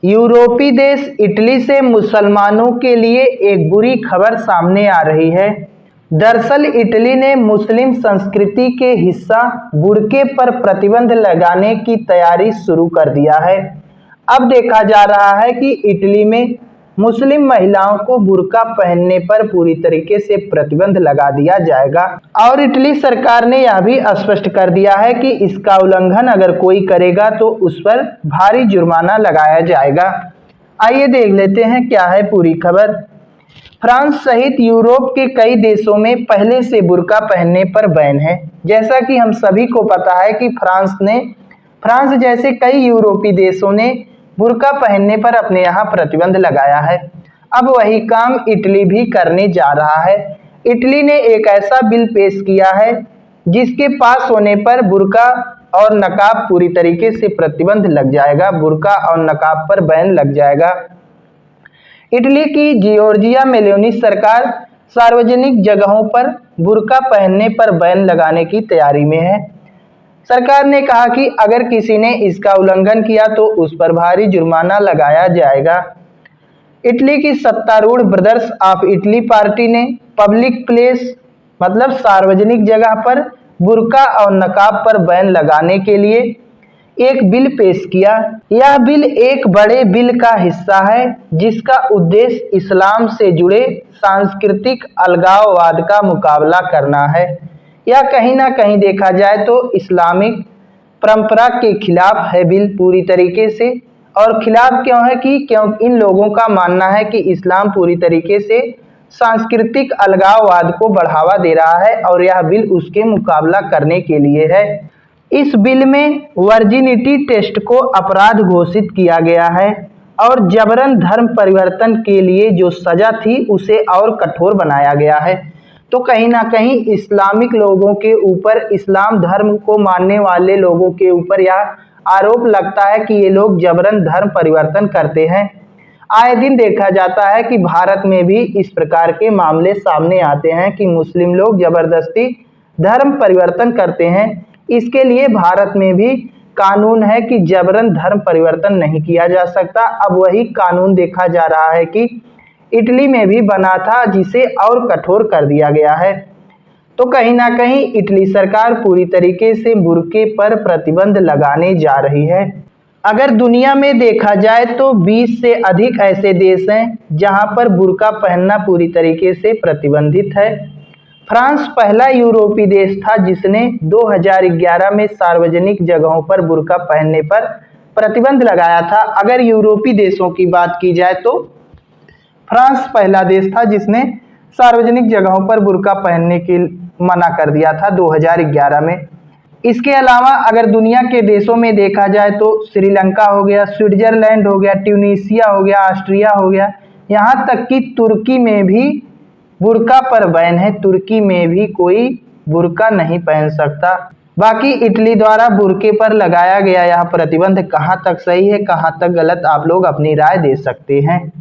यूरोपीय देश इटली से मुसलमानों के लिए एक बुरी खबर सामने आ रही है। दरअसल इटली ने मुस्लिम संस्कृति के हिस्सा बुर्के पर प्रतिबंध लगाने की तैयारी शुरू कर दिया है। अब देखा जा रहा है कि इटली में मुस्लिम महिलाओं को बुर्का पहनने पर पूरी तरीके से प्रतिबंध लगा दिया जाएगा और इटली सरकार ने यह भी स्पष्ट कर दिया है कि इसका उल्लंघन अगर कोई करेगा तो उस पर भारी जुर्माना लगाया जाएगा। आइए देख लेते हैं क्या है पूरी खबर। फ्रांस सहित यूरोप के कई देशों में पहले से बुर्का पहनने पर बैन है। जैसा कि हम सभी को पता है कि फ्रांस जैसे कई यूरोपीय देशों ने बुर्का पहनने पर अपने यहाँ प्रतिबंध लगाया है। अब वही काम इटली भी करने जा रहा है। इटली ने एक ऐसा बिल पेश किया है जिसके पास होने पर बुर्का और नकाब पूरी तरीके से प्रतिबंध लग जाएगा। बुर्का और नकाब पर बैन लग जाएगा। इटली की जियोर्जिया मेलोनी सरकार सार्वजनिक जगहों पर बुर्का पहनने पर बैन लगाने की तैयारी में है। सरकार ने कहा कि अगर किसी ने इसका उल्लंघन किया तो उस पर भारी जुर्माना लगाया जाएगा। इटली की सत्तारूढ़ ब्रदर्स ऑफ इटली पार्टी ने पब्लिक प्लेस मतलब सार्वजनिक जगह पर बुर्का और नकाब पर बैन लगाने के लिए एक बिल पेश किया। यह बिल एक बड़े बिल का हिस्सा है जिसका उद्देश्य इस्लाम से जुड़े सांस्कृतिक अलगाववाद का मुकाबला करना है। यह कहीं ना कहीं देखा जाए तो इस्लामिक परंपरा के खिलाफ है बिल पूरी तरीके से। और खिलाफ क्यों है कि इन लोगों का मानना है कि इस्लाम पूरी तरीके से सांस्कृतिक अलगाववाद को बढ़ावा दे रहा है और यह बिल उसके मुकाबला करने के लिए है। इस बिल में वर्जिनिटी टेस्ट को अपराध घोषित किया गया है और जबरन धर्म परिवर्तन के लिए जो सजा थी उसे और कठोर बनाया गया है। तो कहीं ना कहीं इस्लामिक लोगों के ऊपर, इस्लाम धर्म को मानने वाले लोगों के ऊपर यह आरोप लगता है कि ये लोग जबरन धर्म परिवर्तन करते हैं। आए दिन देखा जाता है कि भारत में भी इस प्रकार के मामले सामने आते हैं कि मुस्लिम लोग जबरदस्ती धर्म परिवर्तन करते हैं। इसके लिए भारत में भी कानून है कि जबरन धर्म परिवर्तन नहीं किया जा सकता। अब वही कानून देखा जा रहा है कि इटली में भी बना था जिसे और कठोर कर दिया गया है। तो कहीं ना कहीं इटली सरकार पूरी तरीके से बुर्के पर प्रतिबंध लगाने जा रही है। अगर दुनिया में देखा जाए तो 20 से अधिक ऐसे देश हैं जहां पर बुर्का पहनना पूरी तरीके से प्रतिबंधित है। फ्रांस पहला यूरोपीय देश था जिसने 2011 में सार्वजनिक जगहों पर बुर्का पहनने पर प्रतिबंध लगाया था। अगर यूरोपीय देशों की बात की जाए तो फ्रांस पहला देश था जिसने सार्वजनिक जगहों पर बुर्का पहनने की मना कर दिया था 2011 में। इसके अलावा अगर दुनिया के देशों में देखा जाए तो श्रीलंका हो गया, स्विट्जरलैंड हो गया, ट्यूनीसिया हो गया, ऑस्ट्रिया हो गया, यहाँ तक कि तुर्की में भी बुर्का पर बैन है। तुर्की में भी कोई बुर्का नहीं पहन सकता। बाकी इटली द्वारा बुर्के पर लगाया गया यह प्रतिबंध कहाँ तक सही है, कहाँ तक गलत, आप लोग अपनी राय दे सकते हैं।